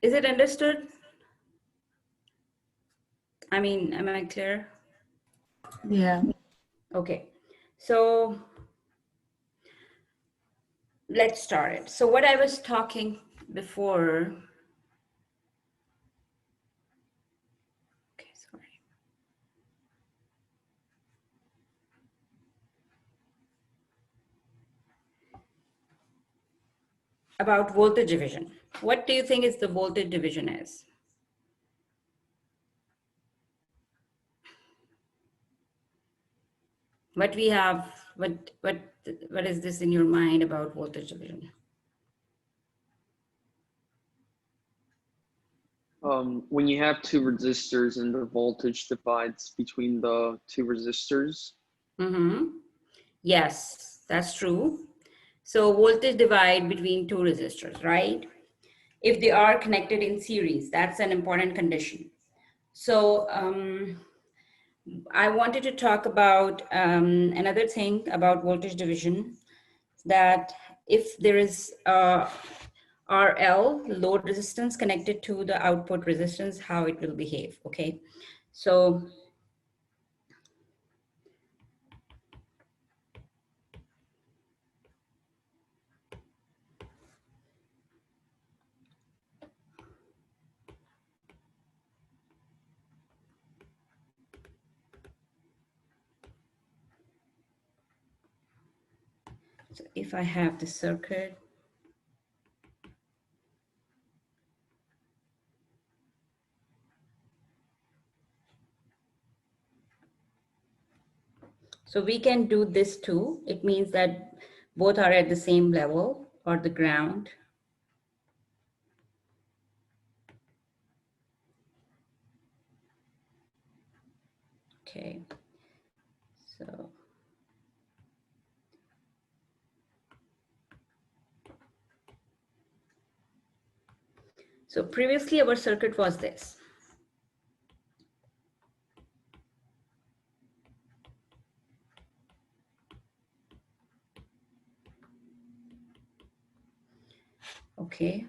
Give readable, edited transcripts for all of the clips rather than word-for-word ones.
Is it understood? I mean, am I clear? Yeah. Okay, so let's start it. So what I was talking before, okay, sorry. About voltage division. What do you think is the voltage division is? What we have, what is this in your mind about voltage division? When you have two resistors and the voltage divides between the two resistors. Mm-hmm. Yes, that's true. So voltage divide between two resistors, right? If they are connected in series, that's an important condition. So I wanted to talk about another thing about voltage division, that if there is RL, load resistance, connected to the output resistance, how it will behave, okay? So if I have the circuit, so we can do this too. It means that both are at the same level or the ground. Okay, so previously our circuit was this. Okay.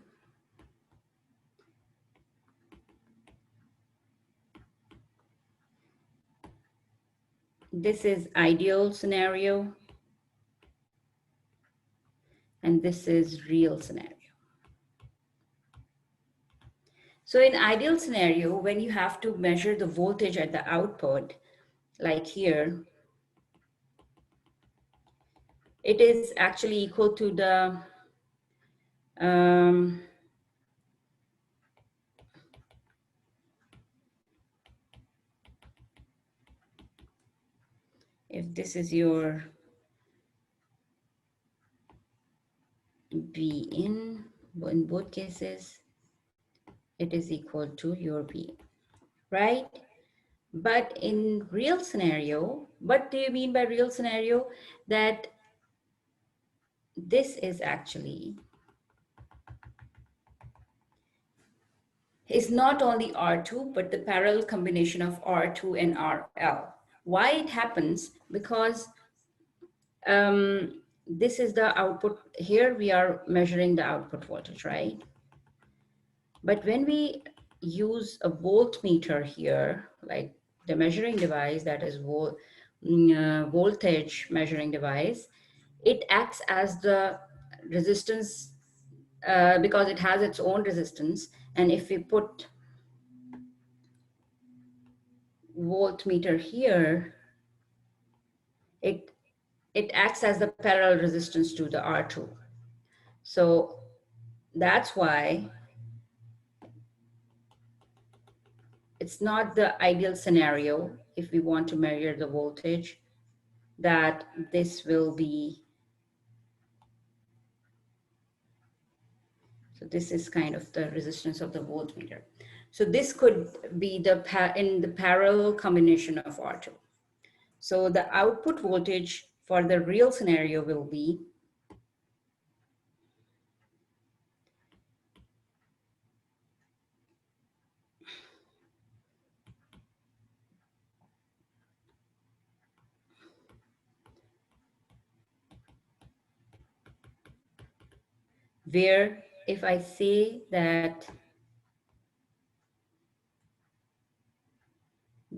This is ideal scenario, and this is real scenario. So in ideal scenario, when you have to measure the voltage at the output, like here, it is actually equal to the if this is your V in both cases, it is equal to your V, right? But in real scenario, what do you mean by real scenario? That this is actually is not only R2, but the parallel combination of R2 and RL. Why it happens? Because this is the output. Here we are measuring the output voltage, right? But when we use a voltmeter here, like the measuring device that is voltage measuring device, it acts as the resistance because it has its own resistance. And if we put voltmeter here, it acts as the parallel resistance to the R2. So that's why it's not the ideal scenario if we want to measure the voltage, that this will be, so this is kind of the resistance of the voltmeter. So this could be in the parallel combination of R2. So the output voltage for the real scenario will be where if I say that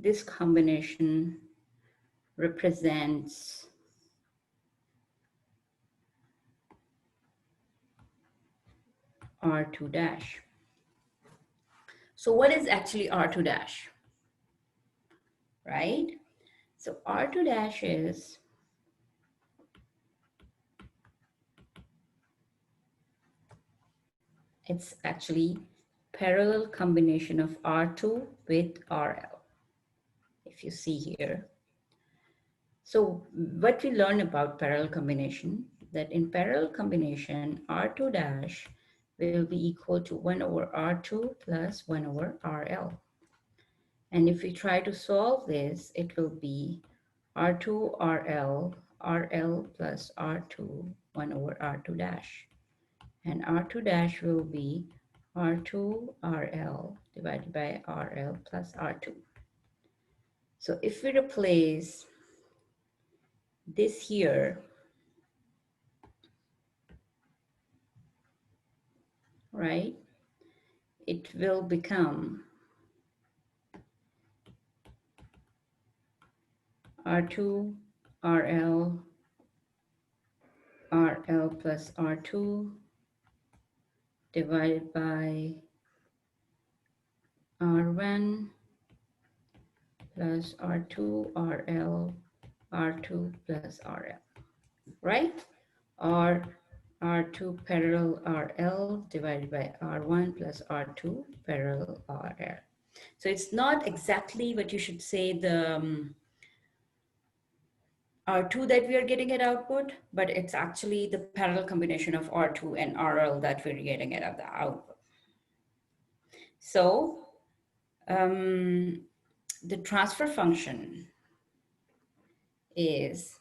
this combination represents R2 dash. So what is actually R2 dash, right? So R2 dash is it's actually parallel combination of R2 with RL, if you see here. So what we learn about parallel combination, that in parallel combination, R2 dash will be equal to 1 over R2 plus 1 over RL. And if we try to solve this, it will be R2 RL plus R2, 1 over R2 dash. And R2 dash will be R2 RL divided by RL plus R2. So if we replace this here, right, it will become R2 RL plus R2 divided by R1 plus R2 R2 plus RL, right? Or R2 parallel RL divided by R1 plus R2 parallel RL. So it's not exactly what you should say the R2 that we are getting at output, but it's actually the parallel combination of R2 and RL that we're getting at the output. So the transfer function is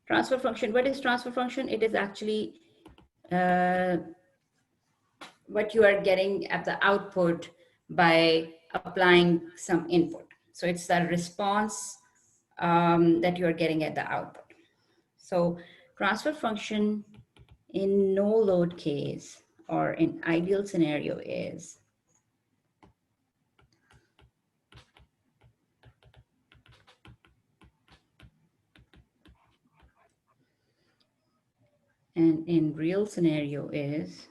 transfer function. What is transfer function? It is actually what you are getting at the output by applying some input. So it's the response that you are getting at the output. So transfer function in no load case or in ideal scenario is and in real scenario is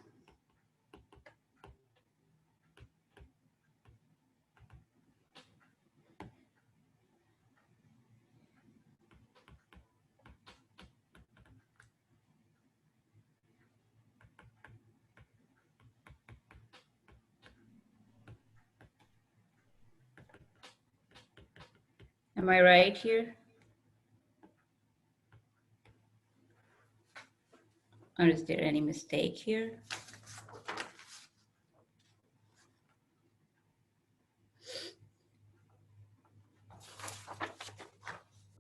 am I right here? Or is there any mistake here?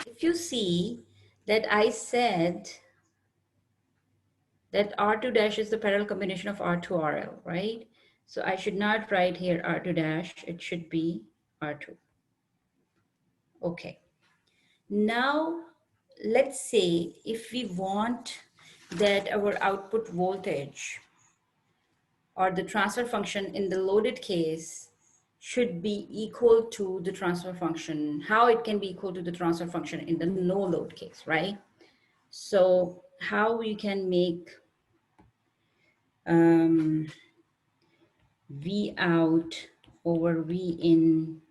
If you see that I said that R2 dash is the parallel combination of R2 RL, right? So I should not write here R2 dash, it should be R2. Okay. Now, let's say if we want that our output voltage or the transfer function in the loaded case should be equal to the transfer function, how it can be equal to the transfer function in the no load case, right? So how we can make V out over V in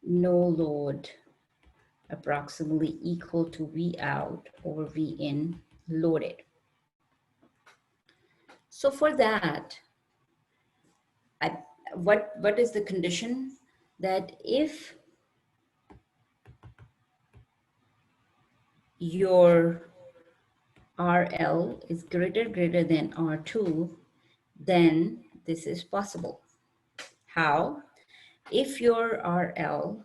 no load approximately equal to V out over V in loaded. So for that, what is the condition? That if your RL is greater than R2, then this is possible. How? If your RL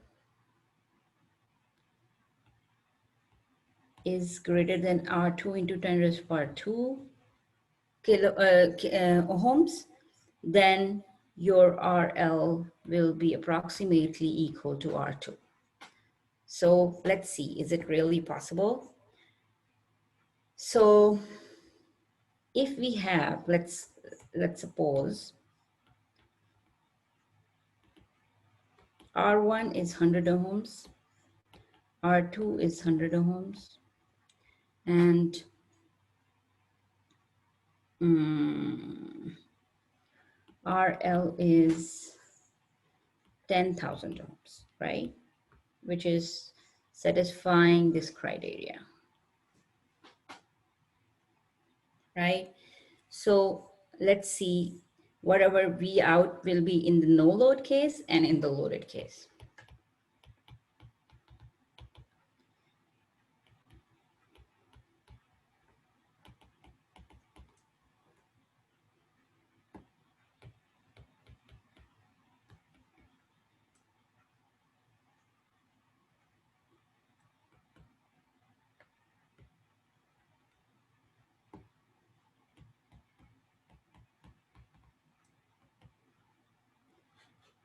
is greater than R2 into 10 raised to the power 2 ohms, then your RL will be approximately equal to R2. So let's see, is it really possible? So if we have, let's suppose R1 is 100 ohms, R2 is 100 ohms, and RL is 10,000 ohms, right? Which is satisfying this criteria, right? So let's see whatever V out will be in the no load case and in the loaded case.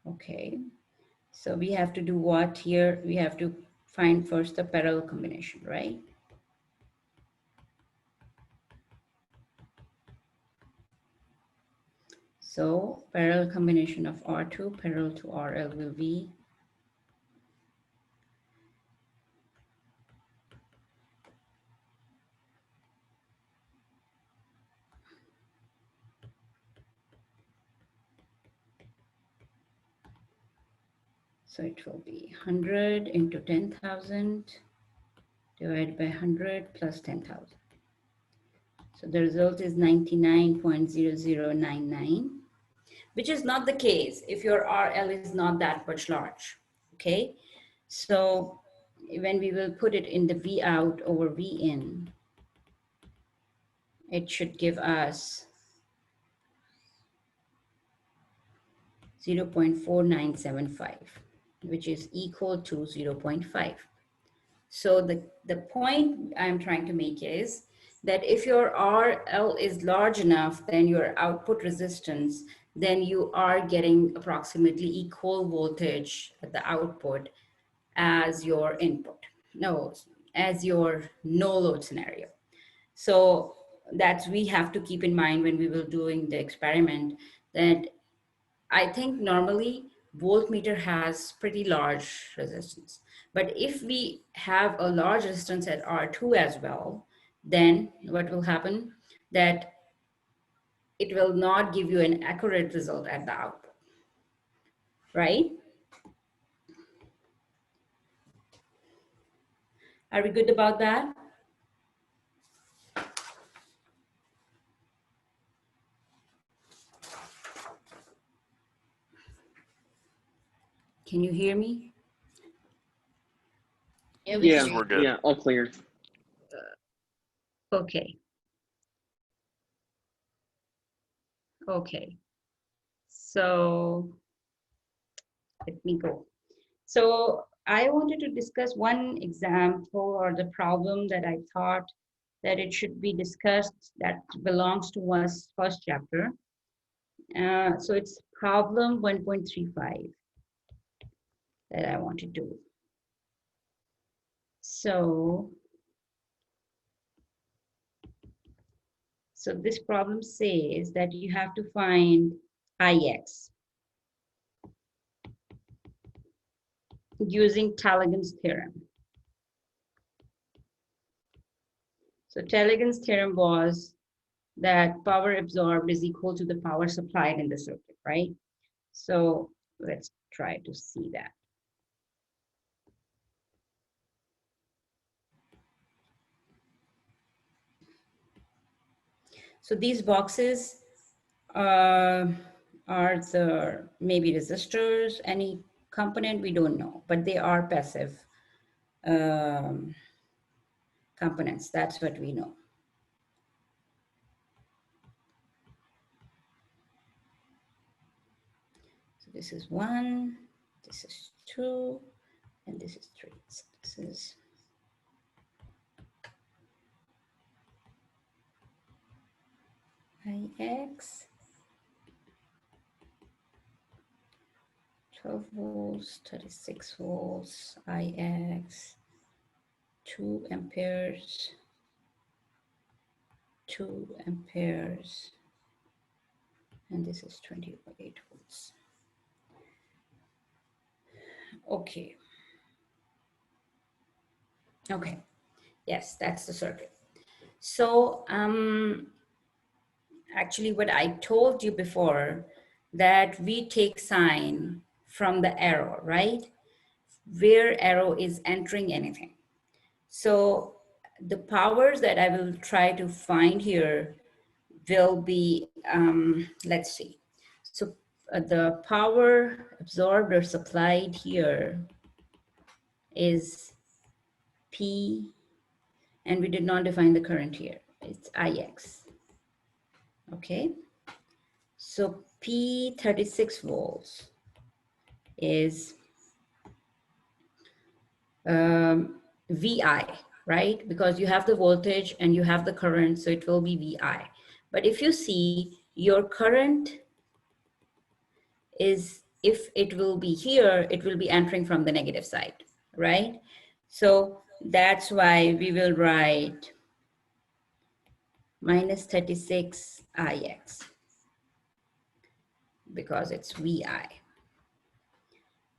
Okay, so we have to do what here? We have to find first the parallel combination, right? So parallel combination of R2 parallel to RL will be so it will be 100 into 10,000 divided by 100 plus 10,000. So the result is 99.0099, which is not the case if your RL is not that much large, okay? So when we will put it in the V out over V in, it should give us 0.4975, which is equal to 0.5. So the point I'm trying to make is that if your RL is large enough than your output resistance, then you are getting approximately equal voltage at the output as your input. No, as your no load scenario. So that's we have to keep in mind when we will doing the experiment that I think normally voltmeter has pretty large resistance. But if we have a large resistance at R2 as well, then what will happen? That it will not give you an accurate result at the output, right? Are we good about that? Can you hear me? Yeah, we Yeah, can. We're good. yeah, all clear. Okay. Okay. So let me go. So I wanted to discuss one example or the problem that I thought that it should be discussed that belongs to one's first chapter. So it's problem 1.35 that I want to do. So this problem says that you have to find Ix using Talagan's theorem. So Talagan's theorem was that power absorbed is equal to the power supplied in the circuit, right? So let's try to see that. So these boxes are the maybe resistors, any component, we don't know, but they are passive um, components. That's what we know. So this is 1, this is 2, and this is 3. So this is Ix, 12 volts, 36 volts, Ix, 2 amperes, 2 amperes, and this is 28 volts. Okay. Okay. Yes, that's the circuit. So actually what I told you before, that we take sign from the arrow, right? Where arrow is entering anything. So the powers that I will try to find here will be, let's see. So the power absorbed or supplied here is P, and we did not define the current here. It's IX, okay? So P 36 volts is VI, right? Because you have the voltage and you have the current, so it will be VI. But if you see, your current is, if it will be here, it will be entering from the negative side, right? So that's why we will write minus 36 IX, because it's VI.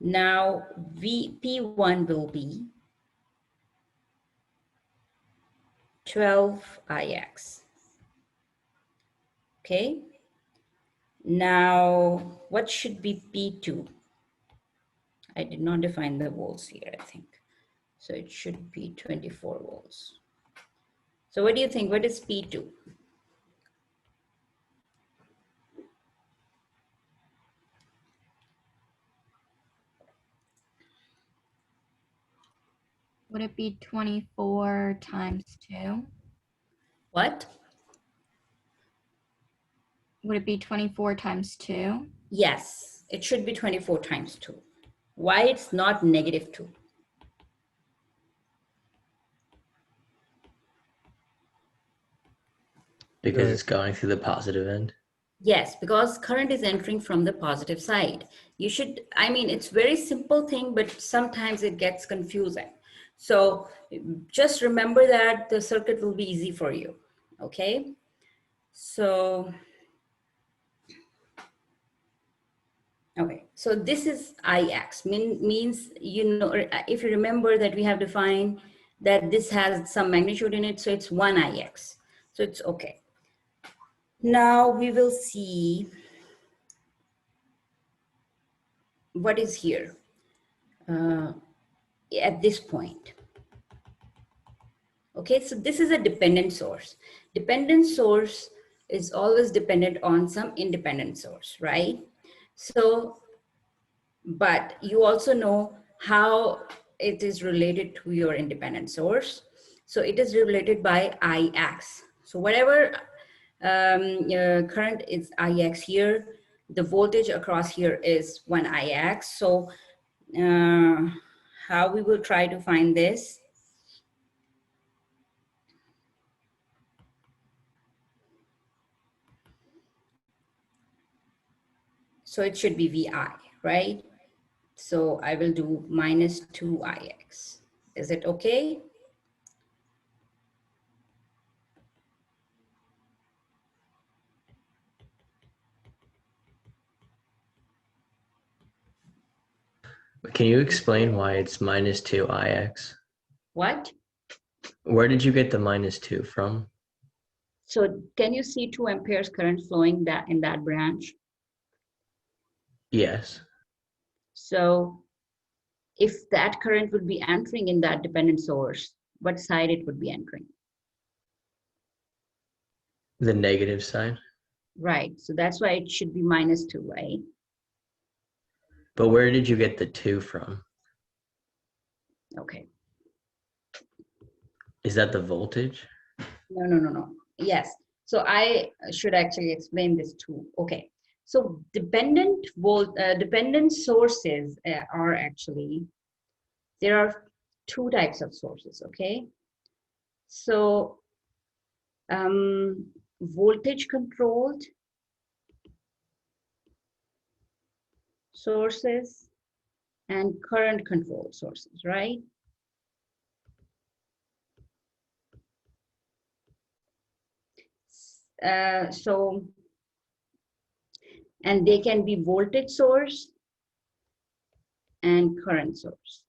Now P1 will be 12 IX, okay? Now, what should be P2? I did not define the volts here, I think. So it should be 24 volts. So what do you think? What is P2? Would it be 24 times 2? What? Would it be 24 times 2? Yes, it should be 24 times 2. Why it's not negative 2? Because it's going through the positive end. Yes, because current is entering from the positive side. You should, I mean, it's very simple thing, but sometimes it gets confusing. So just remember that the circuit will be easy for you, okay? So, okay, so this is IX, means, you know, if you remember that we have defined that this has some magnitude in it, so it's 1 IX, so it's okay. Now we will see what is here at this point. Okay, so this is a dependent source. Dependent source is always dependent on some independent source, right? So, but you also know how it is related to your independent source. So it is related by Ix. So whatever current is Ix here, the voltage across here is 1 Ix. So how we will try to find this? So it should be VI, right? So I will do minus 2 Ix. Is it okay? Can you explain why it's minus 2 IX? What? Where did you get the minus 2 from? So can you see 2 amperes current flowing that in that branch? Yes. So if that current would be entering in that dependent source, what side it would be entering? The negative side. Right. So that's why it should be minus 2, right? But where did you get the 2 from? Okay. Is that the voltage? No. Yes. So I should actually explain this too. Okay. So dependent sources are actually, there are 2 types of sources. Okay. So voltage controlled sources and current controlled sources, right? So, and they can be voltage source and current source.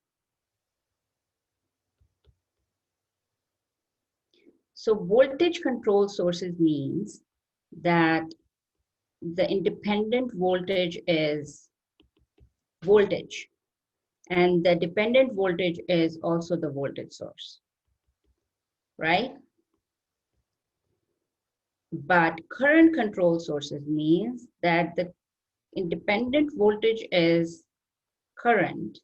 So voltage control sources means that the independent voltage is voltage, and the dependent voltage is also the voltage source, right? But current control sources means that the independent voltage is current,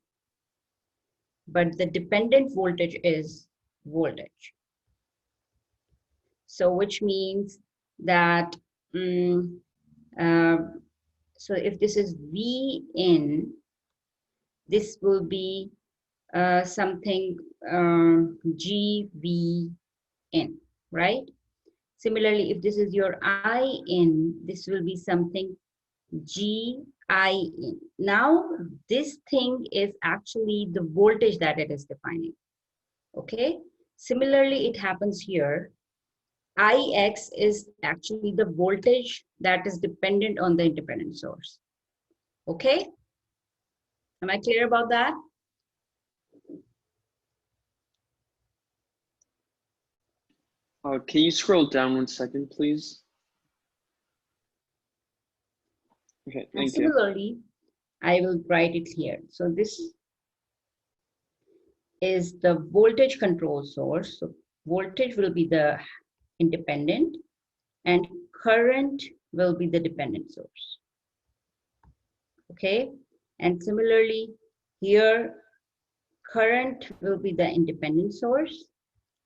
but the dependent voltage is voltage. So which means that, so if this is V in, this will be something GV in, right? Similarly, if this is your I in, this will be something GI in. Now, this thing is actually the voltage that it is defining, okay? Similarly, it happens here. IX is actually the voltage that is dependent on the independent source, okay? Am I clear about that? Can you scroll down 1 second, please? Okay, And thank you. similarly, I will write it here. So this is the voltage control source. So voltage will be the independent and current will be the dependent source. Okay, and similarly here, current will be the independent source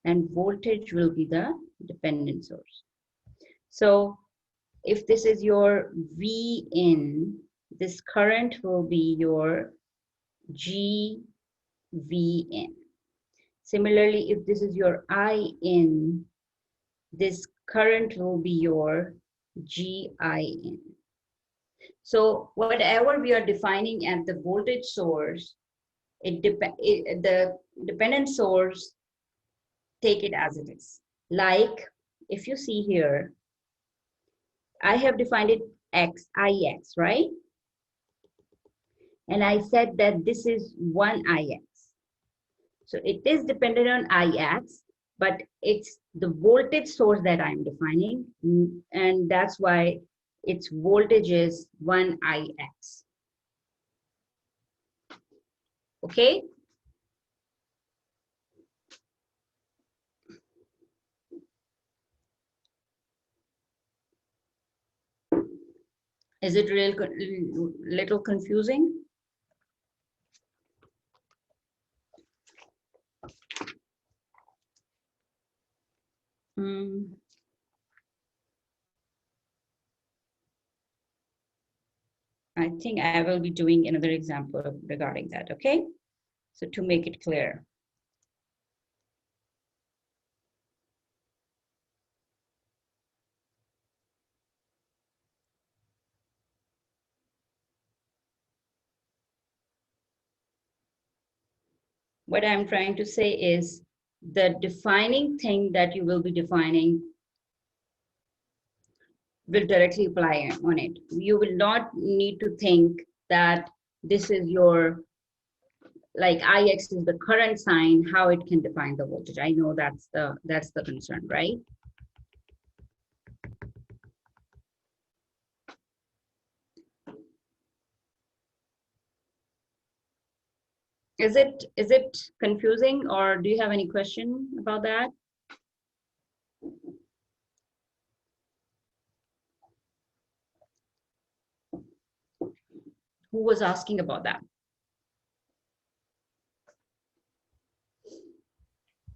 and voltage will be the dependent source. So if this is your V in, this current will be your GV in. Similarly, if this is your I in, this current will be your GI in. So whatever we are defining at the voltage source, the dependent source, take it as it is. Like if you see here, I have defined it IX, right? And I said that this is one IX. So it is dependent on IX, but it's the voltage source that I'm defining. And that's why its voltage is 1 IX. Okay? Is it little confusing? I think I will be doing another example regarding that, okay? So to make it clear. What I'm trying to say is the defining thing that you will be defining will directly apply on it. You will not need to think that this is your, like IX is the current sign, how it can define the voltage. I know that's the concern, right? Is it confusing, or do you have any question about that? Who was asking about that?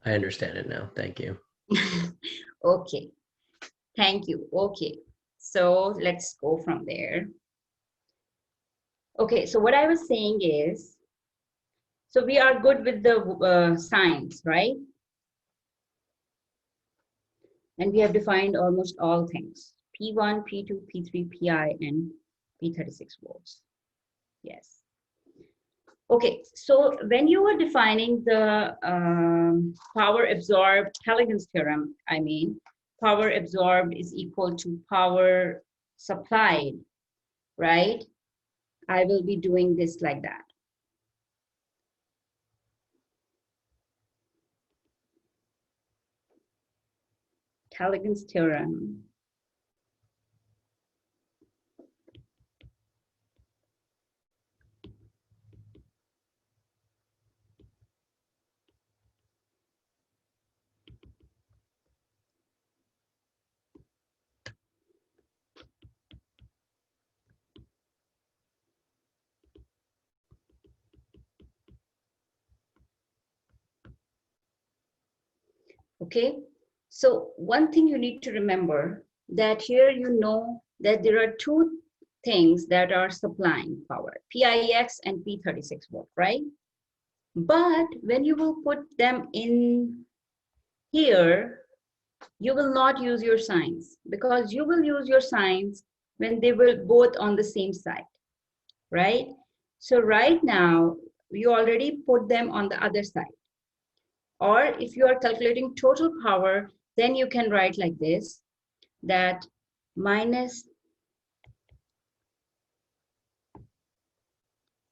I understand it now. Thank you. Okay, thank you. Okay, so let's go from there. Okay, so what I was saying is, so we are good with the signs, right? And we have defined almost all things: P1, P2, P3, Pi, and P36 volts. Yes. Okay, so when you were defining the power absorbed Halligan's theorem, I mean, power absorbed is equal to power supplied, right? I will be doing this like that. Halligan's theorem. Okay, so one thing you need to remember that here you know that there are two things that are supplying power, PIX and P36 volt, right? But when you will put them in here, you will not use your signs because you will use your signs when they will both on the same side, right? So right now, you already put them on the other side. Or if you are calculating total power, then you can write like this, that minus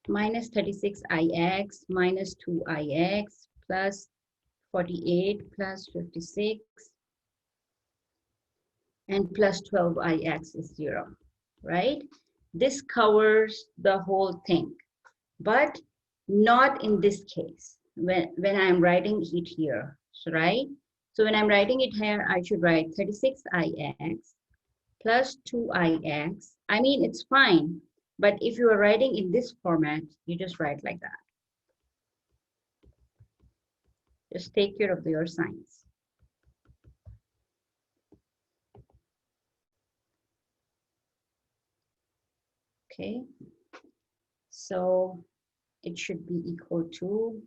36 Ix minus 2 Ix plus 48 plus 56 and plus 12 Ix is 0, right? This covers the whole thing, but not in this case when I'm writing it here, so right? So when I'm writing it here, I should write 36 Ix plus 2 Ix. I mean, it's fine, but if you are writing in this format, you just write like that. Just take care of your signs. Okay, so it should be equal to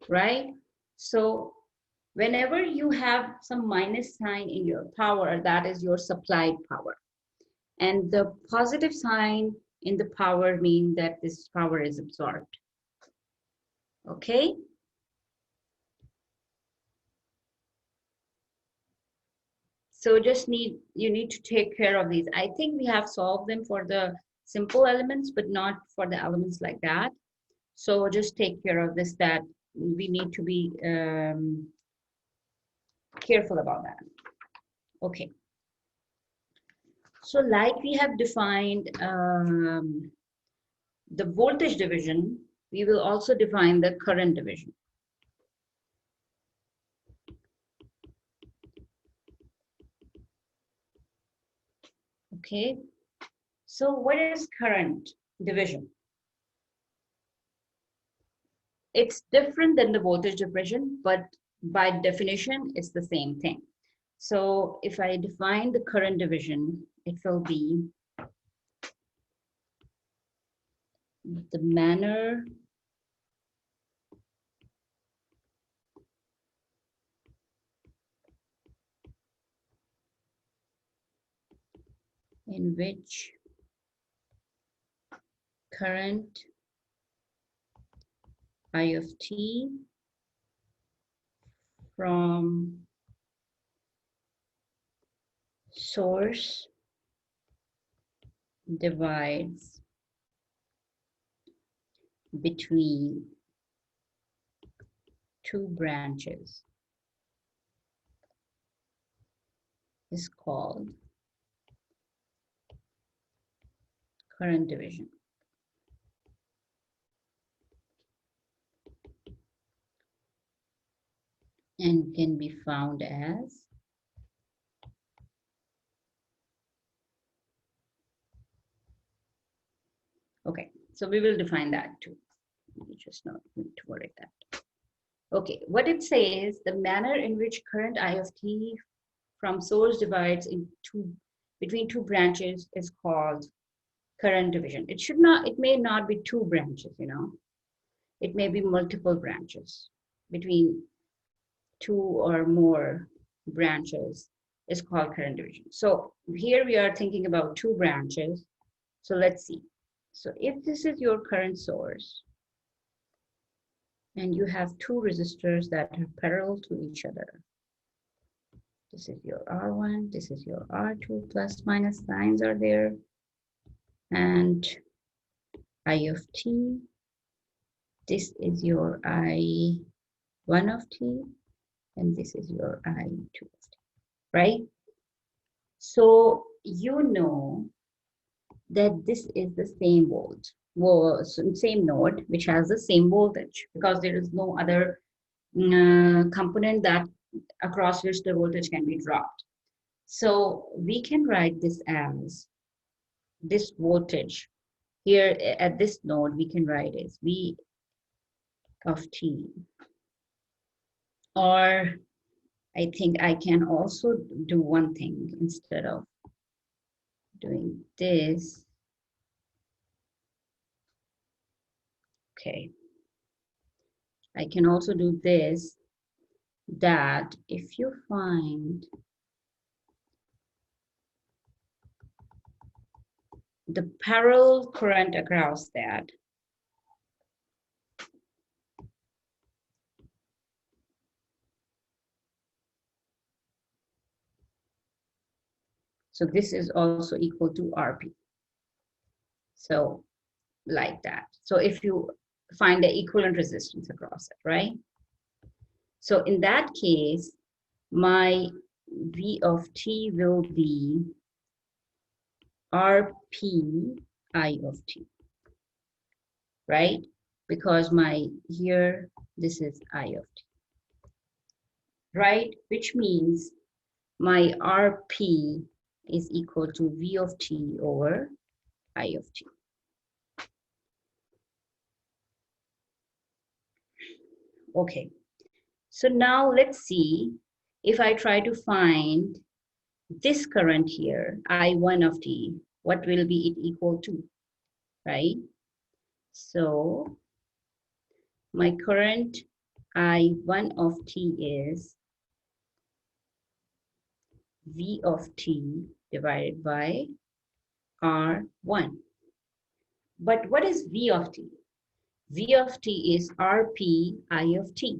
right? So whenever you have some minus sign in your power, that is your supplied power. And the positive sign in the power mean that this power is absorbed. Okay? So you need to take care of these. I think we have solved them for the simple elements, but not for the elements like that. So just take care of this, that we need to be careful about that. Okay. So like we have defined the voltage division, we will also define the current division. Okay. So what is current division? It's different than the voltage division, but by definition, it's the same thing. So if I define the current division, it will be the manner in which current I of t from source divides between two branches is called current division. And can be found as okay, so we will define that too. We just not need to worry that. Okay, what it says, the manner in which current I of t from source divides between two branches is called current division. It may not be two branches, you know. It may be multiple branches. Between two or more branches is called current division. So here we are thinking about two branches. So let's see. So if this is your current source, and you have two resistors that are parallel to each other. This is your R1, this is your R2, plus minus signs are there, and I of t, this is your I1 of t, and this is your I2 of t, right? So you know that this is the same same node, which has the same voltage, because there is no other component that across which the voltage can be dropped. So we can write this as this voltage here at this node, we can write as V of t, or I think I can also do one thing. Instead of doing this, okay, I can also do this, that if you find the parallel current across that, so this is also equal to RP. So like that. So if you find the equivalent resistance across it, right? So in that case, my V of t will be RP I of t, right? Because my here, this is I of t, right? Which means my RP is equal to V of t over I of t. Okay, so now let's see if I try to find this current here, I1 of t, what will be it equal to, right? So my current I1 of t is V of t divided by R1. But what is V of t? V of t is RP I of t,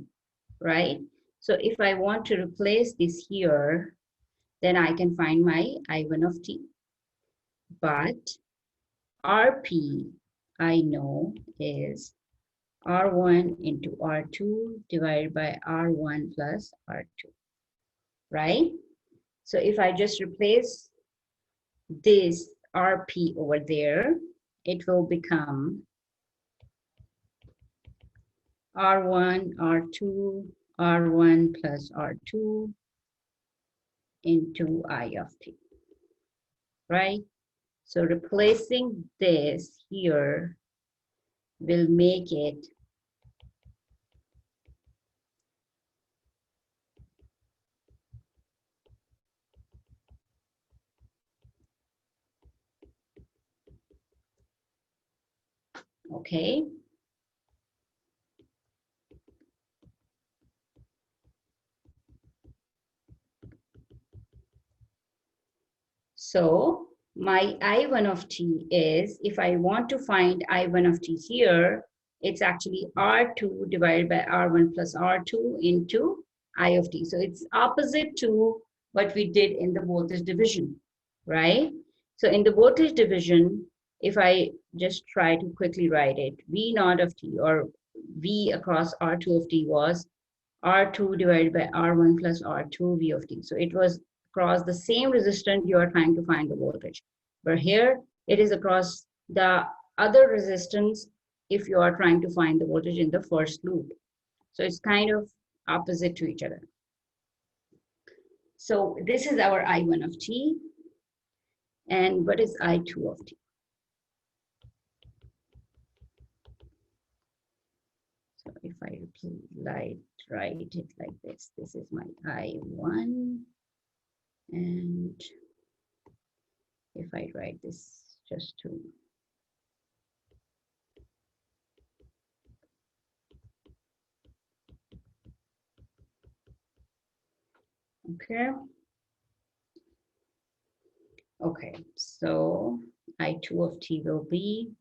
right? So if I want to replace this here, then I can find my I1 of t. But RP, I know, is R1 into R2 divided by R1 plus R2, right? So if I just replace this RP over there, it will become R1, R2, R1 plus R2 into I of t, right? So replacing this here will make it okay. So my I1 of t is, if I want to find I1 of t here, it's actually R2 divided by R1 plus R2 into I of t. So it's opposite to what we did in the voltage division, right? So in the voltage division, if I just try to quickly write it, V naught of t, or V across R2 of t, was R2 divided by R1 plus R2 V of t. So it was across the same resistance you are trying to find the voltage. But here it is across the other resistance if you are trying to find the voltage in the first loop. So it's kind of opposite to each other. So this is our I1 of t. And what is I2 of t? So if I write it like this is my I1. And if I write this just to okay. Okay, so I2 of t will be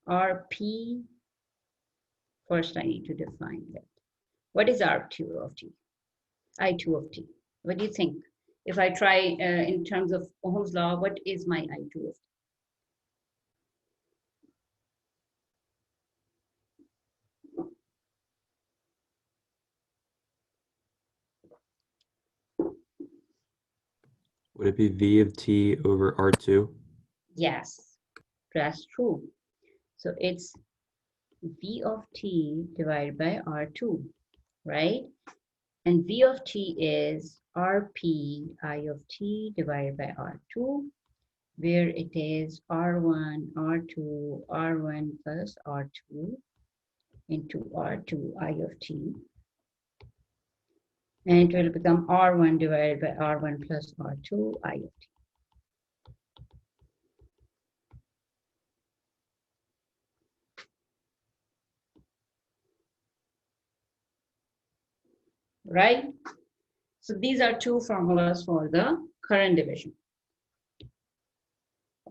RP First, I need to define that. What is R2 of T? I2 of T. What do you think? If I try in terms of Ohm's law, what is my I2 of T? Would it be V of T over R2? Yes, that's true. So it's V of T divided by R2, right? And V of T is RP I of T divided by R2, where it is R1, R2, R1 plus R2 into R2 I of T. And it will become R1 divided by R1 plus R2 I of T. Right? So these are two formulas for the current division.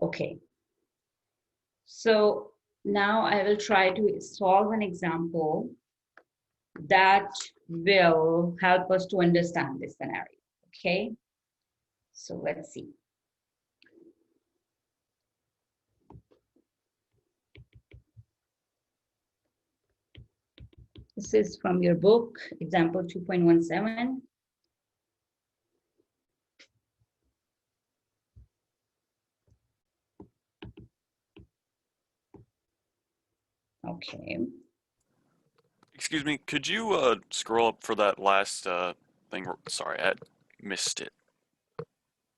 Okay. So now I will try to solve an example that will help us to understand this scenario. Okay. So let's see. This is from your book, example 2.17. Okay. Excuse me, could you scroll up for that last thing? Sorry, I missed it.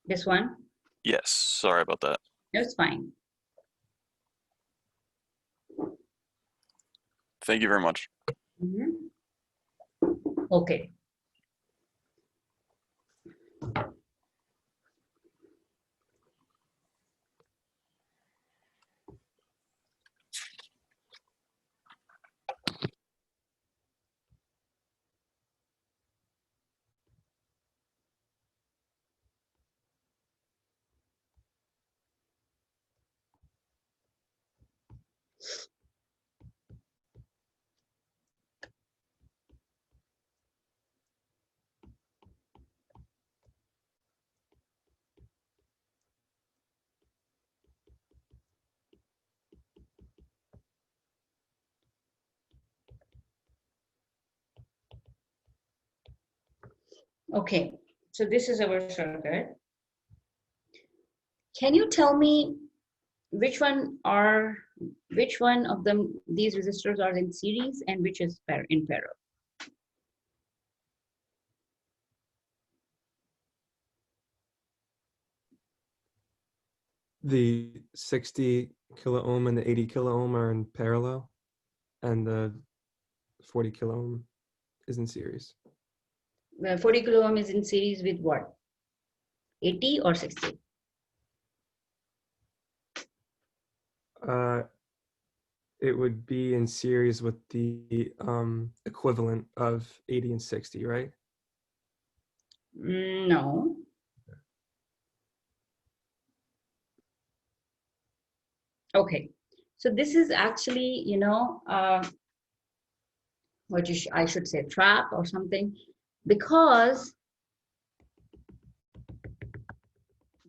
This one? Yes, sorry about that. No, it's fine. Thank you very much. Mhm. Okay. Okay. So this is our circuit. Can you tell me which one of them, these resistors are in series and which is in parallel? The 60 kilo ohm and the 80 kilo ohm are in parallel, and the 40 kilo ohm is in series. The 40 kilo ohm is in series with what? 80 or 60? It would be in series with the equivalent of 80 and 60, right? No. Okay. So this is actually, you know, what I should say, trap or something, because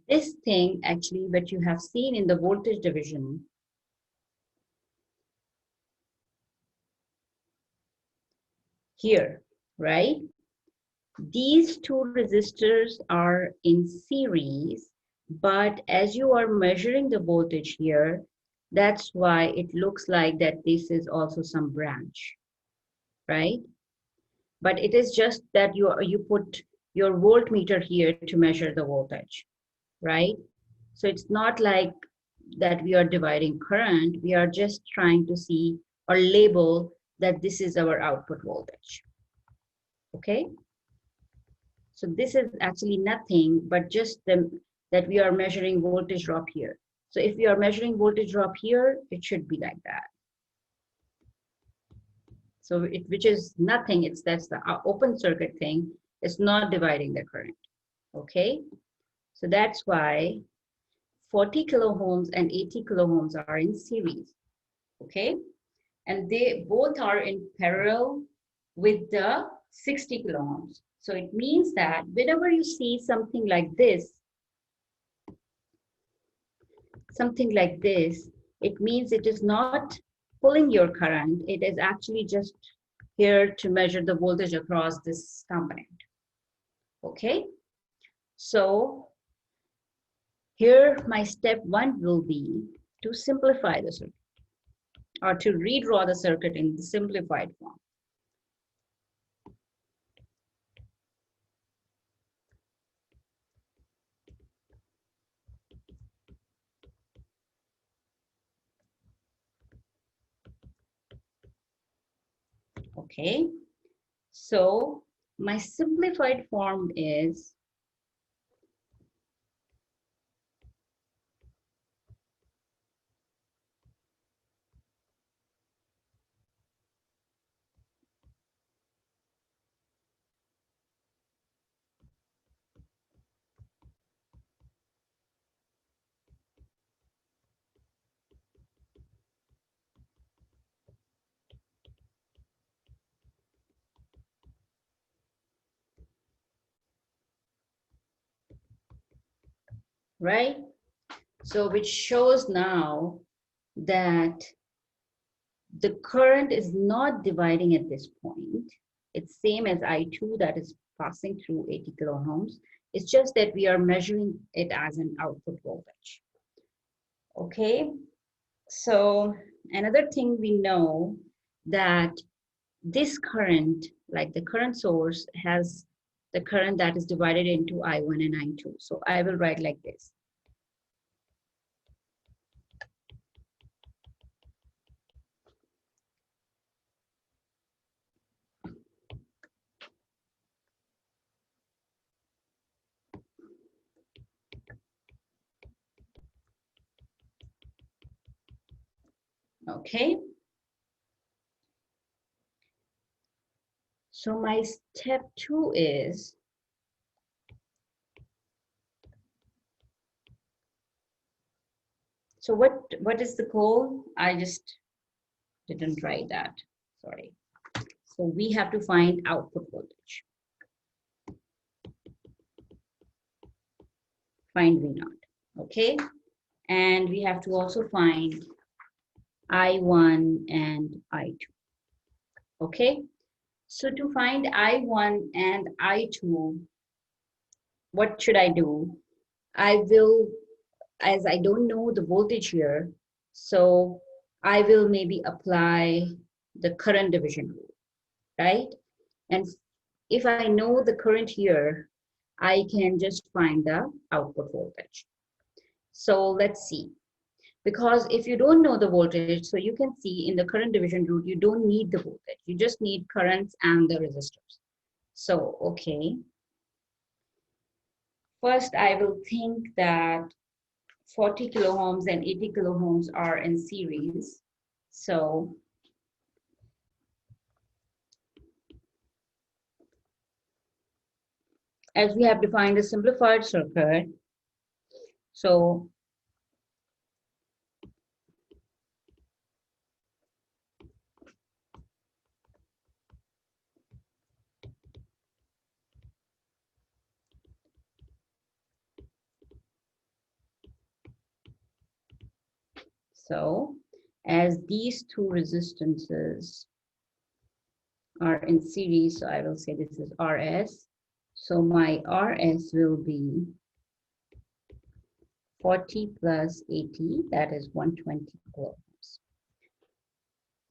this thing actually, what you have seen in the voltage division, here, right? These two resistors are in series, but as you are measuring the voltage here, that's why it looks like that this is also some branch, right? But it is just that you put your voltmeter here to measure the voltage, right? So it's not like that we are dividing current, we are just trying to see or label that this is our output voltage, okay? So this is actually nothing but just that we are measuring voltage drop here. So if we are measuring voltage drop here, it should be like that. So which is nothing, that's the open circuit thing. It's not dividing the current, okay? So that's why 40 kilo ohms and 80 kilo ohms are in series, okay? and they both are in parallel with the 60 kilo ohms. So it means that whenever you see something like this, it means it is not pulling your current. It is actually just here to measure the voltage across this component. Okay, so here my step one will be to simplify the circuit, or to redraw the circuit in the simplified form. Okay, so my simplified form is right. So which shows now that the current is not dividing at this point. It's same as I2 that is passing through 80 kilo ohms. It's just that we are measuring it as an output voltage. Okay, so another thing we know that this current, like the current source, has the current that is divided into I1 and I2. So I will write like this. Okay. So my step two is so what is the goal? I just didn't write that. Sorry. So we have to find output voltage. Find V naught. Okay. And we have to also find I1 and I2. Okay. So to find I1 and I2, what should I do? I will, as I don't know the voltage here, so I will maybe apply the current division rule, right? And if I know the current here, I can just find the output voltage. So let's see. Because if you don't know the voltage, so you can see in the current division rule, you don't need the voltage. You just need currents and the resistors. So, okay. First, I will think that 40 kilo ohms and 80 kilo ohms are in series. So as we have defined a simplified circuit, so as these two resistances are in series, so I will say this is RS. So my RS will be 40 plus 80, that is 120 kilo ohms.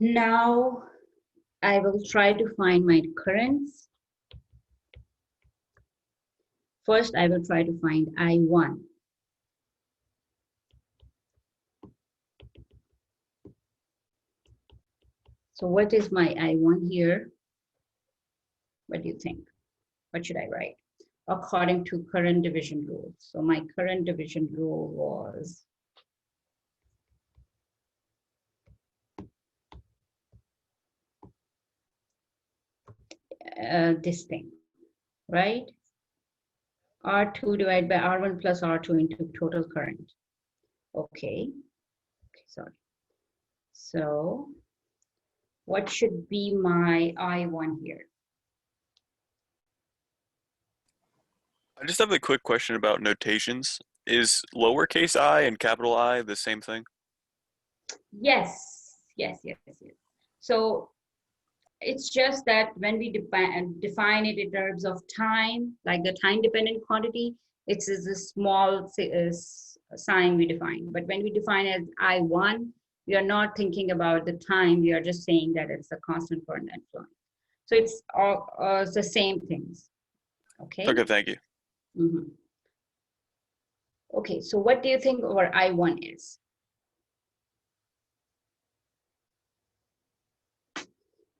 Now I will try to find my currents. First, I will try to find I1. So what is my I1 here? What do you think? What should I write? According to current division rule. So my current division rule was this thing, right? R2 divided by R1 plus R2 into total current. Okay, sorry. So what should be my I1 here? I just have a quick question about notations. Is lowercase I and capital I the same thing? Yes, yes, yes, yes. So it's just that when we define it in terms of time, like the time-dependent quantity, it's a small sign we define. But when we define as I1, we are not thinking about the time. We are just saying that it's a constant for net flowing. So it's all the same things. Okay. Okay, thank you. Mm-hmm. Okay, so what do you think our I1 is?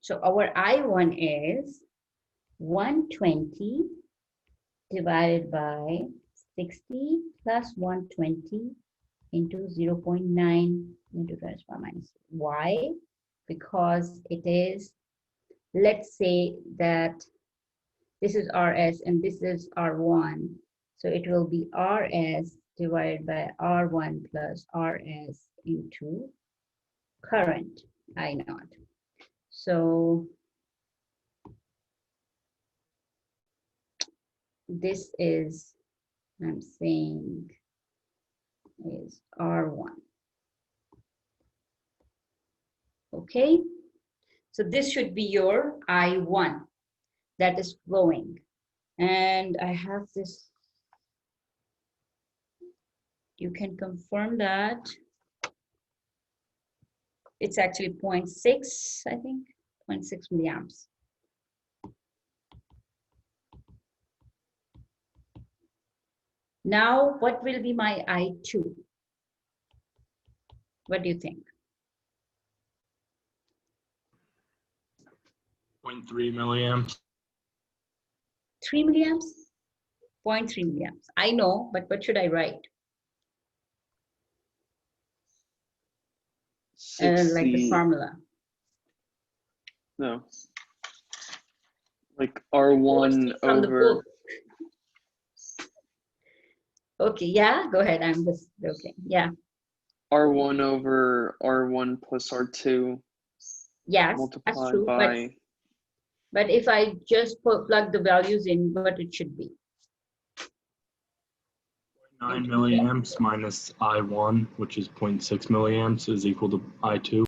So our I1 is 120 divided by 60 plus 120 into 0.9 into 10 to the power minus. Why? Because it is, let's say that this is RS and this is R1. So it will be RS divided by R1 plus RS into current I naught. So this is, I'm saying, is R1. Okay, so this should be your I1 that is flowing. And I have this, you can confirm that it's actually 0.6, I think, 0.6 milliamps. Now, what will be my I2? What do you think? 0.3 milliamps. 3 milliamps? 0.3 milliamps. I know, but what should I write? 60, Like the formula. no. Like R1 From the over, book. Okay, yeah, go ahead. I'm just joking. Yeah. R1 over R1 plus R2 Yes, that's multiplied true. by, But if I just plug the values in, what it should be? 9 milliamps minus I1, which is 0.6 milliamps, is equal to I2.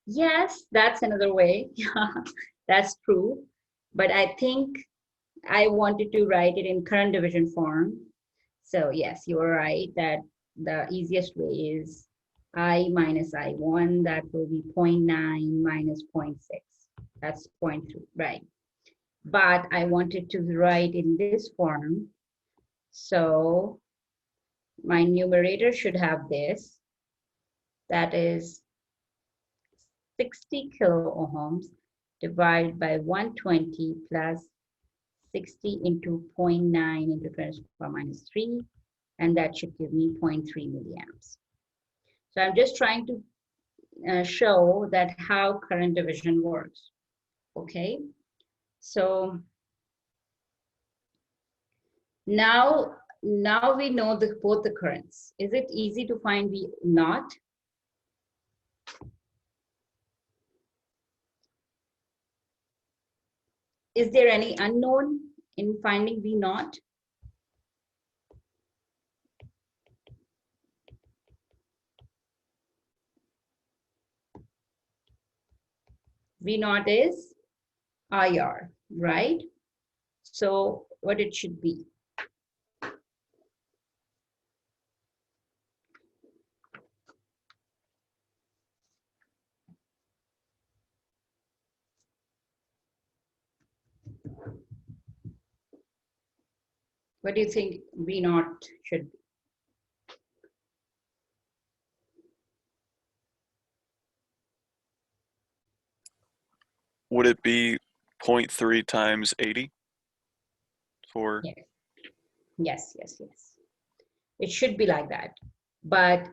Yes, that's another way. Yeah, that's true. But I think I wanted to write it in current division form. So yes, you are right that the easiest way is I minus I1, that will be 0.9 minus 0.6. That's 0.2, right? But I wanted to write in this form. So my numerator should have this. That is 60 kilo ohms divided by 120 plus 60 into 0.9 into 10 to the power minus 3, and that should give me 0.3 milliamps. So I'm just trying to show that how current division works. Okay, so now we know both the currents. Is it easy to find V naught? Is there any unknown in finding V naught? V naught is IR, right? So what it should be? What do you think V naught should be? Would it be 0.3 times 80? For Yes. Yes, yes, yes. It should be like that. But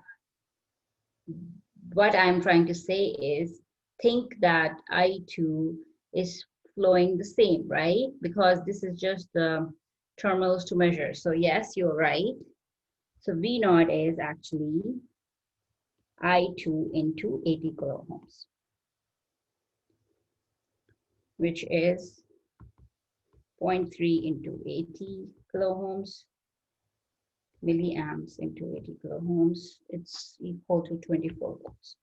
what I'm trying to say is think that I2 is flowing the same, right? Because this is just the terminals to measure. So yes, you're right. So V naught is actually I2 into 80 kilo ohms. which is 0.3 into 80 kiloohms, milliamps into 80 kiloohms. It's equal to 24 volts.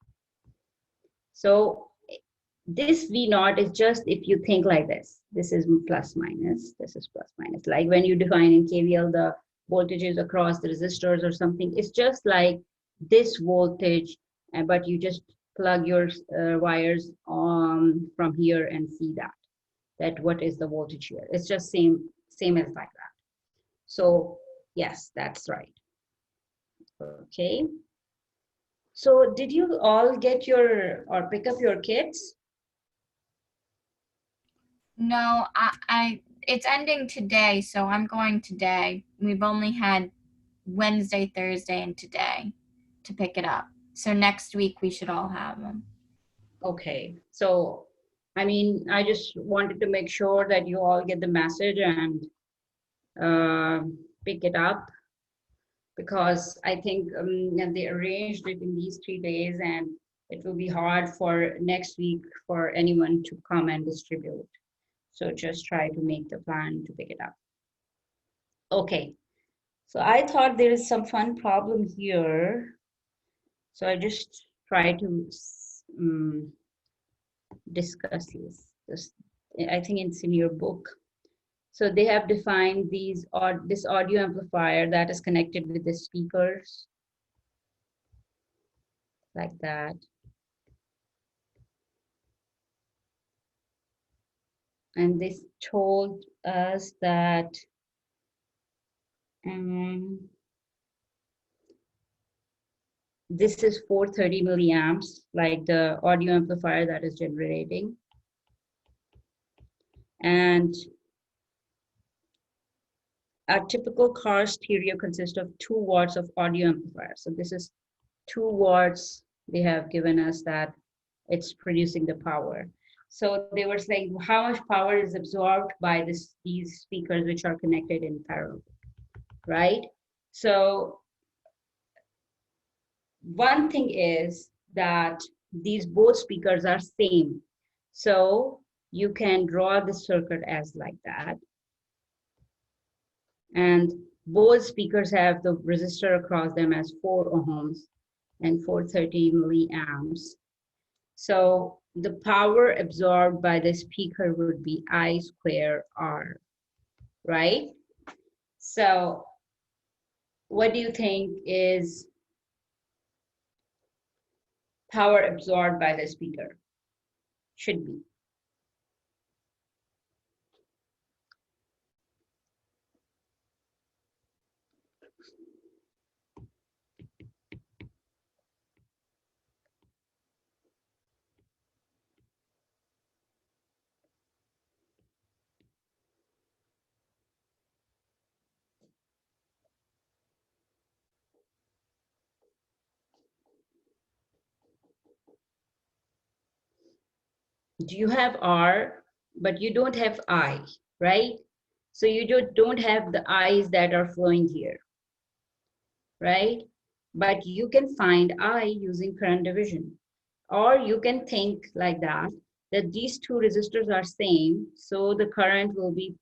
So this V naught is just, if you think like this is plus minus, this is plus minus. Like when you define in KVL the voltages across the resistors or something, it's just like this voltage, but you just plug your wires from here and see that what is the voltage here. It's just same as like that. So yes, that's right. Okay. So did you all get your, or pick up your kits? No, it's ending today, so I'm going today. We've only had Wednesday, Thursday, and today to pick it up. So next week we should all have them. Okay, so I mean, I just wanted to make sure that you all get the message and pick it up, because I think they arranged it in these 3 days and it will be hard for next week for anyone to come and distribute. So just try to make the plan to pick it up. Okay, so I thought there is some fun problem here. So I just try to discuss this. I think it's in your book. So they have defined this audio amplifier that is connected with the speakers, like that. And they told us that this is 430 milliamps, like the audio amplifier that is generating. And a typical car stereo consists of 2 watts of audio amplifier. So this is 2 watts. They have given us that it's producing the power. So they were saying how much power is absorbed by these speakers which are connected in parallel, right? So one thing is that these both speakers are same. So you can draw the circuit as like that. And both speakers have the resistor across them as 4 ohms and 430 milliamps. So the power absorbed by the speaker would be I square R, right? So what do you think is power absorbed by the speaker? Should be. Do you have R, but you don't have I, right? So you don't have the I's that are flowing here, right? But you can find I using current division. Or you can think like that these 2 resistors are same, so the current will be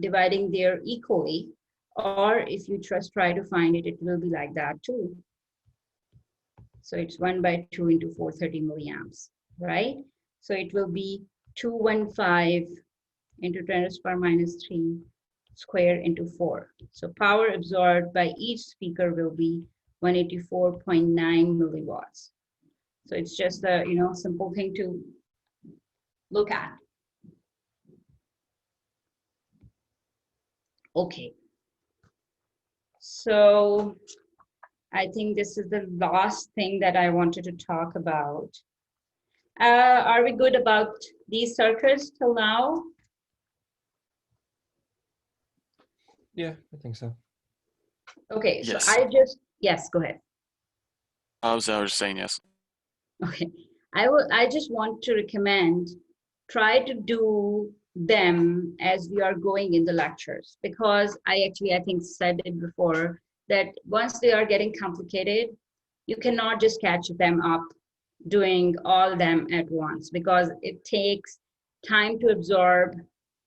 dividing there equally. Or if you just try to find it, it will be like that too. So it's 1/2 into 430 milliamps, right? So it will be 215 into 10⁻³ square into 4. So power absorbed by each speaker will be 184.9 milliwatts. So it's just a simple thing to look at. Okay. So I think this is the last thing that I wanted to talk about. Are we good about these circuits till now? Yeah, I think so. Okay, Yes. so yes, go ahead. I was just saying yes. Okay, I just want to recommend, try to do them as we are going in the lectures, because I think said it before that once they are getting complicated, you cannot just catch them up doing all them at once, because it takes time to absorb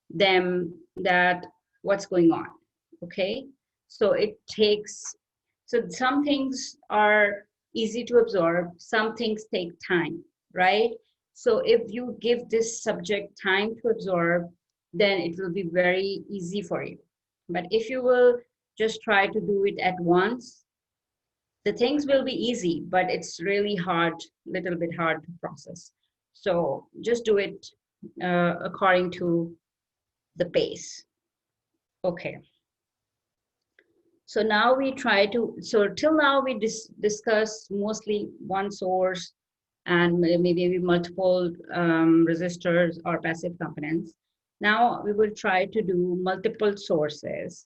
them, that what's going on. Okay, so it takes, so some things are easy to absorb, some things take time, right? So if you give this subject time to absorb, then it will be very easy for you. But if you will just try to do it at once, the things will be easy, but it's really hard, little bit hard to process. So just do it according to the pace. Okay. So now we try to, so till now we discuss mostly one source and maybe multiple resistors or passive components. Now we will try to do multiple sources.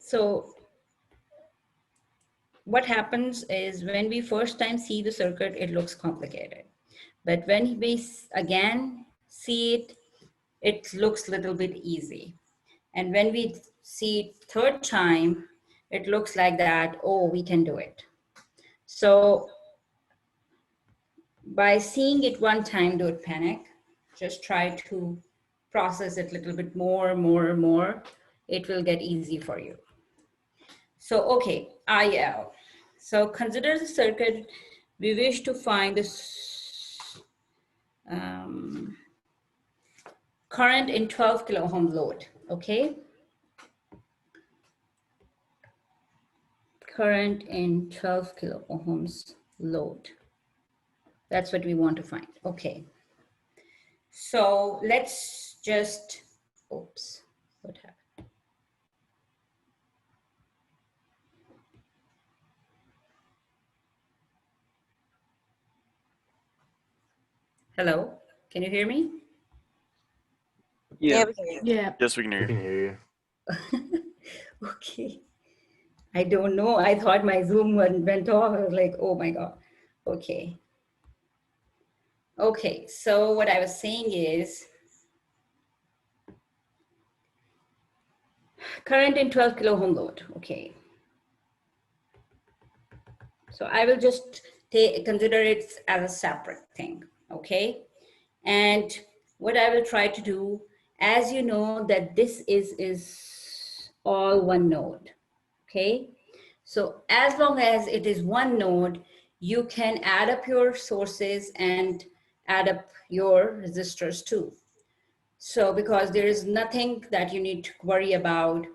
So what happens is when we first time see the circuit, it looks complicated. But when we again see it, it looks a little bit easy. And when we see it third time, it looks like that, oh, we can do it. So by seeing it one time, don't panic. Just try to process it a little bit more. It will get easy for you. So, okay, IL. So consider the circuit. We wish to find this current in 12 kilo ohm load, okay? Current in 12 kilo ohms load. That's what we want to find, okay. So let's just, oops, what happened? Hello, can you hear me? Yeah. we can hear you. Yeah. Yes, we can I hear can you. hear you. Okay, I don't know. I thought my Zoom went off. I was like, oh my God. Okay. Okay, so what I was saying is current in 12 kilo ohm load. Okay. So I will just consider it as a separate thing. Okay. And what I will try to do, as you know, that this is all one node. Okay. So as long as it is one node, you can add up your sources and add up your resistors too. So because there is nothing that you need to worry about,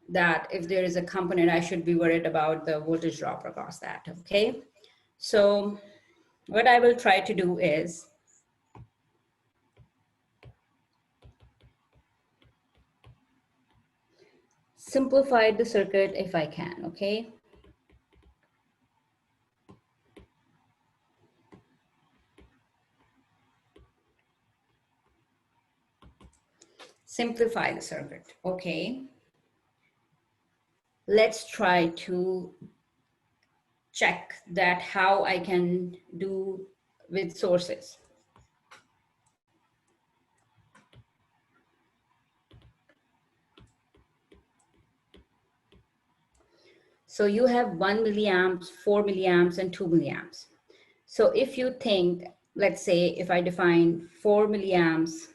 that if there is a component, I should be worried about the voltage drop across that, okay? So what I will try to do is simplify the circuit if I can, okay? Simplify the circuit, okay? Let's try to check that how I can do with sources. So you have 1 milliamps, 4 milliamps, and 2 milliamps. So if you think, let's say if I define 4 milliamps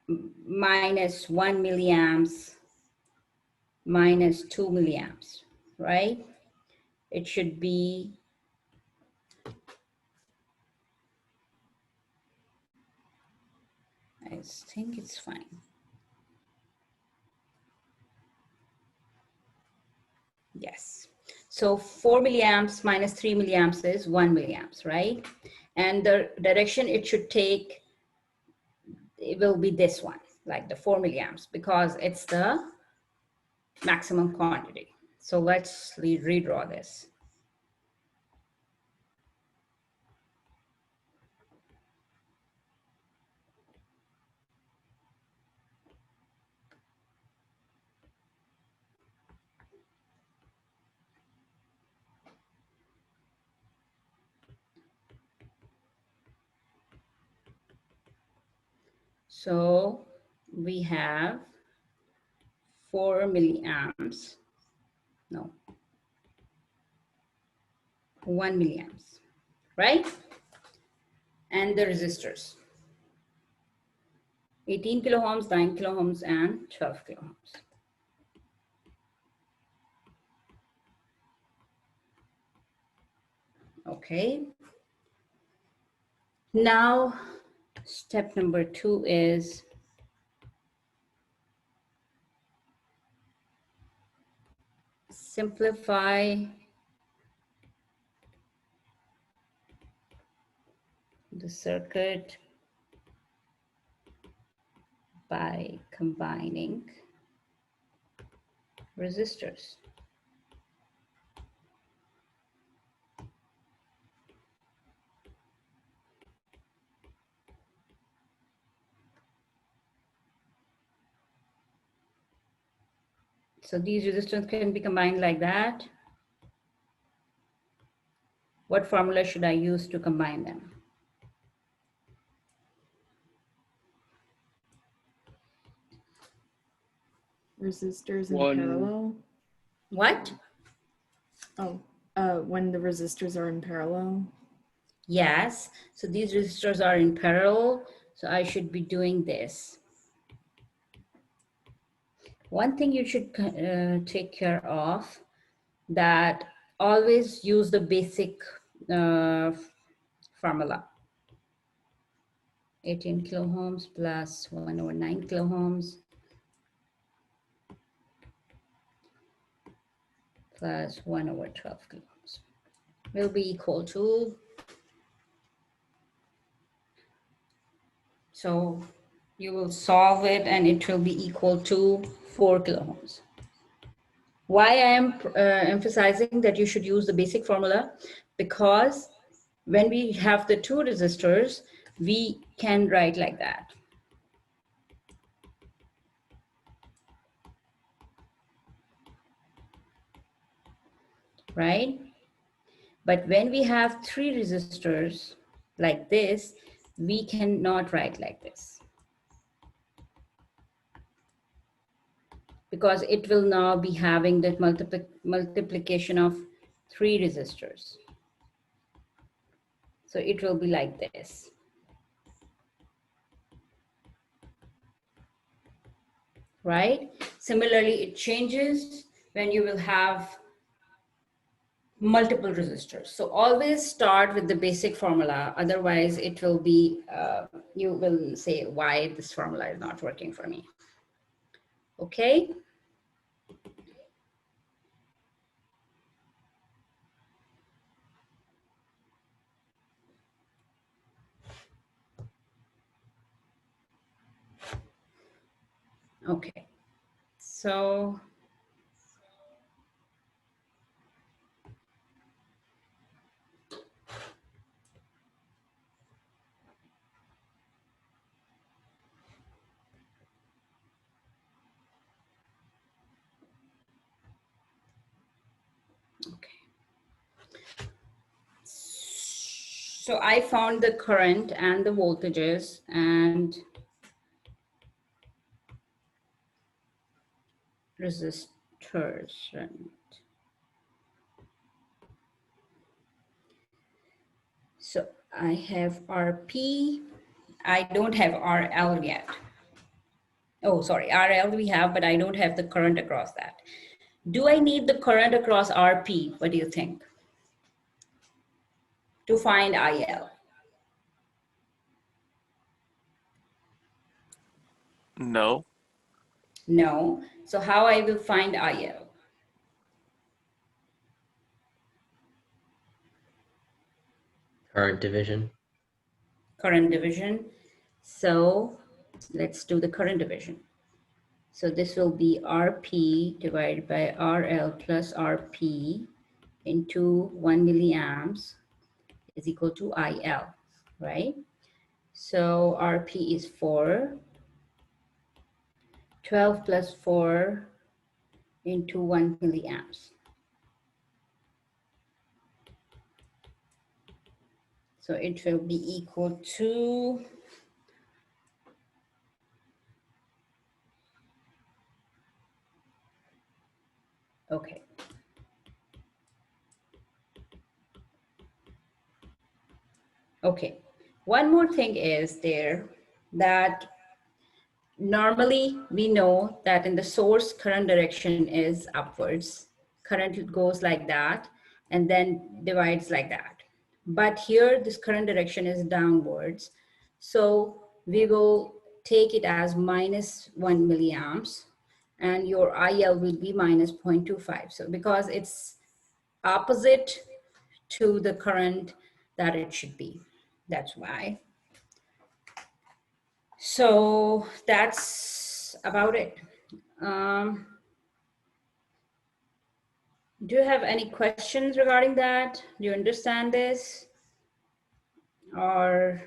minus 1 milliamps minus 2 milliamps, right? It should be I think it's fine. Yes. So 4 milliamps minus 3 milliamps is 1 milliamps, right? And the direction it should take, it will be this one, like the 4 milliamps, because it's the maximum quantity. So let's redraw this. So we have 4 milliamps, no, 1 milliamps, right? And the resistors, 18 kiloohms, 9 kiloohms, and 12 kiloohms. Okay. Now, step number 2 is simplify the circuit by combining resistors. So these resistors can be combined like that. What formula should I use to combine them? Resistors in One. parallel. What? Oh, when the resistors are in parallel. Yes. So these resistors are in parallel. So I should be doing this. One thing you should take care of, that always use the basic formula. 18 kiloohms plus 1 over 9 kiloohms plus 1 over 12 kiloohms will be equal to, so you will solve it and it will be equal to 4 kiloohms. Why I am emphasizing that you should use the basic formula, because when we have the two resistors, we can write like that. Right? But when we have three resistors like this, we cannot write like this, because it will now be having that multiplication of three resistors. So it will be like this. Right? Similarly, it changes when you will have multiple resistors. So always start with the basic formula. Otherwise, it will be, you will say why this formula is not working for me. Okay? Okay. So so I found the current and the voltages and resistors. Right? So I have RP. I don't have RL yet. Oh, sorry, RL we have, but I don't have the current across that. Do I need the current across RP? What do you think? To find IL? No. No. So how I will find IL? Current division. Current division. So let's do the current division. So this will be RP divided by RL plus RP into 1 milliamps is equal to IL, right? So RP is 4. 12 plus 4 into 1 milliamps. So it will be equal to okay. Okay. One more thing is there that normally we know that in the source current direction is upwards. Current goes like that and then divides like that. But here this current direction is downwards. So we will take it as minus 1 milliamps and your IL will be minus 0.25. So because it's opposite to the current that it should be. That's why. So that's about it. Do you have any questions regarding that? Do you understand this? Or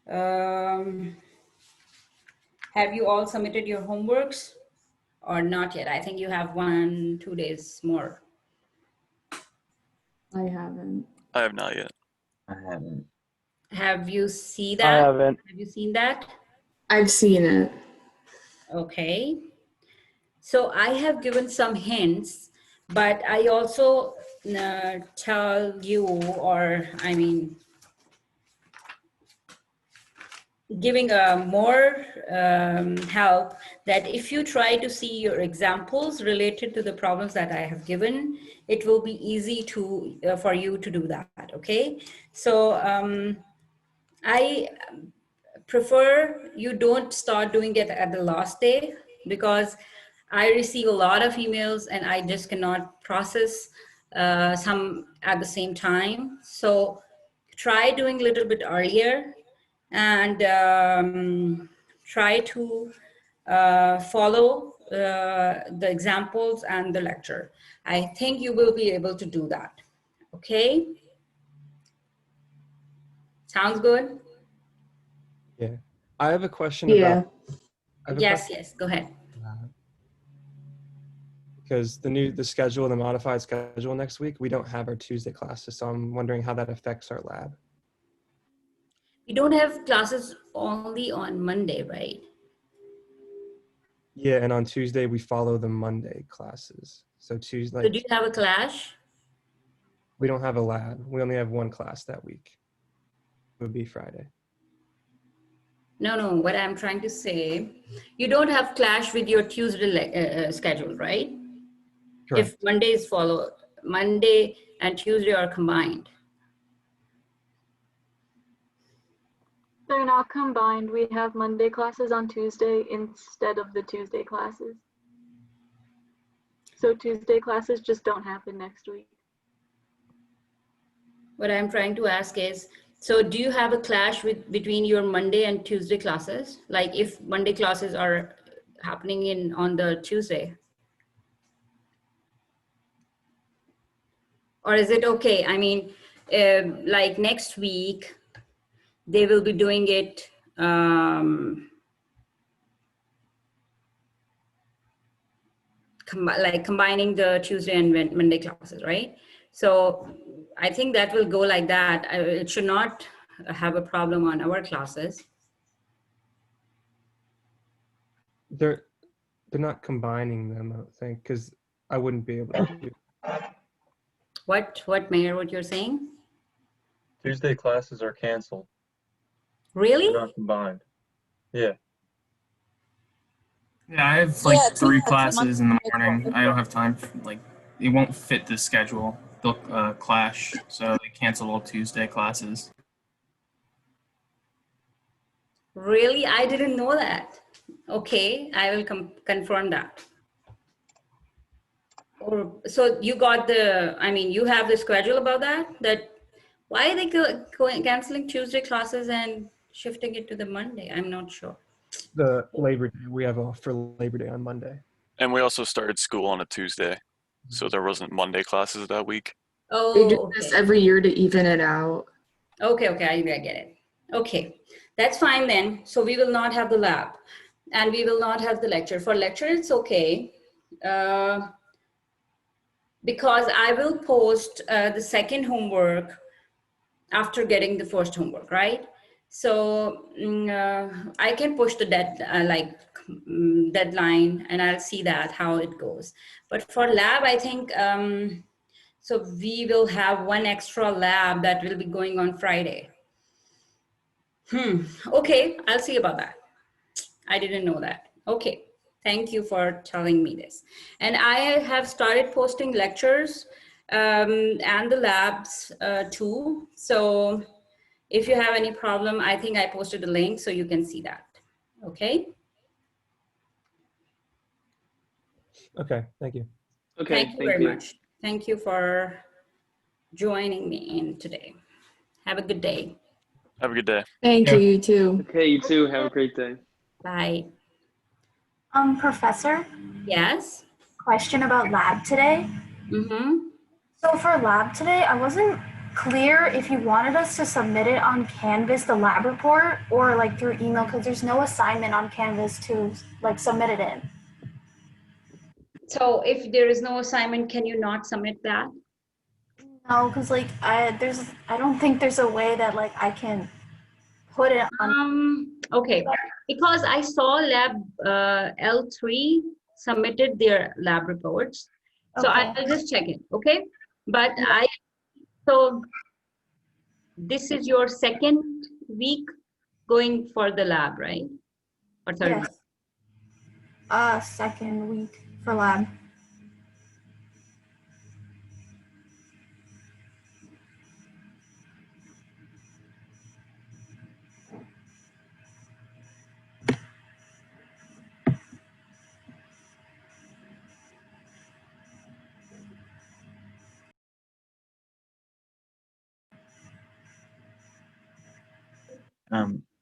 have you all submitted your homeworks or not yet? I think you have 1-2 days more. I haven't. I have not yet. I haven't. Have you seen I that? haven't. Have you seen that? I've seen it. Okay. So I have given some hints, but I also tell you, or I mean, giving a more help that if you try to see your examples related to the problems that I have given, it will be easy to for you to do that. Okay. So I prefer you don't start doing it at the last day because I receive a lot of emails and I just cannot process some at the same time. So try doing a little bit earlier and try to follow the examples and the lecture. I think you will be able to do that. Okay? Sounds good? Yeah. I have a question Yeah. about. I have a Yes, question yes, go ahead. because the schedule, the modified schedule next week, we don't have our Tuesday classes, so I'm wondering how that affects our lab. We don't have classes only on Monday, right? Yeah, and on Tuesday we follow the Monday classes. So Tuesday, So do you have a clash? we don't have a lab. We only have one class that week. It would be Friday. No, no, what I'm trying to say, you don't have clash with your Tuesday schedule, right? Correct. If Mondays follow, Monday and Tuesday are combined. They're not combined. We have Monday classes on Tuesday instead of the Tuesday classes. So Tuesday classes just don't happen next week. What I'm trying to ask is, so do you have a clash between your Monday and Tuesday classes? Like if Monday classes are happening on the Tuesday? Or is it okay? I mean, like next week, they will be doing it like combining the Tuesday and Monday classes, right? So I think that will go like that. It should not have a problem on our classes. They're not combining them, I don't think, because I wouldn't be able to do. What, Mayor, what you're saying? Tuesday classes are canceled. Really? They're not combined. Yeah. Yeah, I have like Yeah, 3 that's classes in the my morning. fault. I don't have time. Like, it won't fit the schedule. They'll clash, so they cancel all Tuesday classes. Really? I didn't know that. Okay, I will confirm that. Or so you got the, I mean, you have the schedule about that? That why are they canceling Tuesday classes and shifting it to the Monday? I'm not sure. The Labor Day, we have off for Labor Day on Monday. And we also started school on a Tuesday, so there wasn't Monday classes that week. They do Oh, this okay. every year to even it out. Okay, I get it. Okay, that's fine then. So we will not have the lab and we will not have the lecture. For lecture, it's okay. Because I will post the second homework after getting the first homework, right? So I can push the deadline and I'll see that how it goes. But for lab, I think, so we will have one extra lab that will be going on Friday. Okay, I'll see about that. I didn't know that. Okay, thank you for telling me this. And I have started posting lectures and the labs too. So if you have any problem, I think I posted a link so you can see that. Okay. Okay, thank you. Okay, Thank you very much. Thank you for joining me in today. Have a good day. Have a good day. Thank Yeah. you too. Okay, you too. Have a great day. Bye. Professor, Yes. question about lab today. Mm-hmm. So for lab today, I wasn't clear if you wanted us to submit it on Canvas, the lab report, or like through email, because there's no assignment on Canvas to like submit it in. So if there is no assignment, can you not submit that? No, because like I don't think there's a way that like I can put it on. Okay, because I saw lab L3 submitted their lab reports. So Okay. I'll just check it, okay? But Yeah. so this is your second week going for the lab, right? Or third week? Yes. Second week for lab.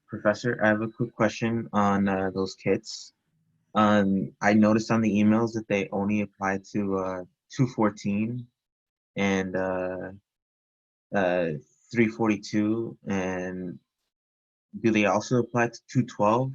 Professor, I have a quick question on those kits. I noticed on the emails that they only apply to 214 and 342, and do they also apply to 212?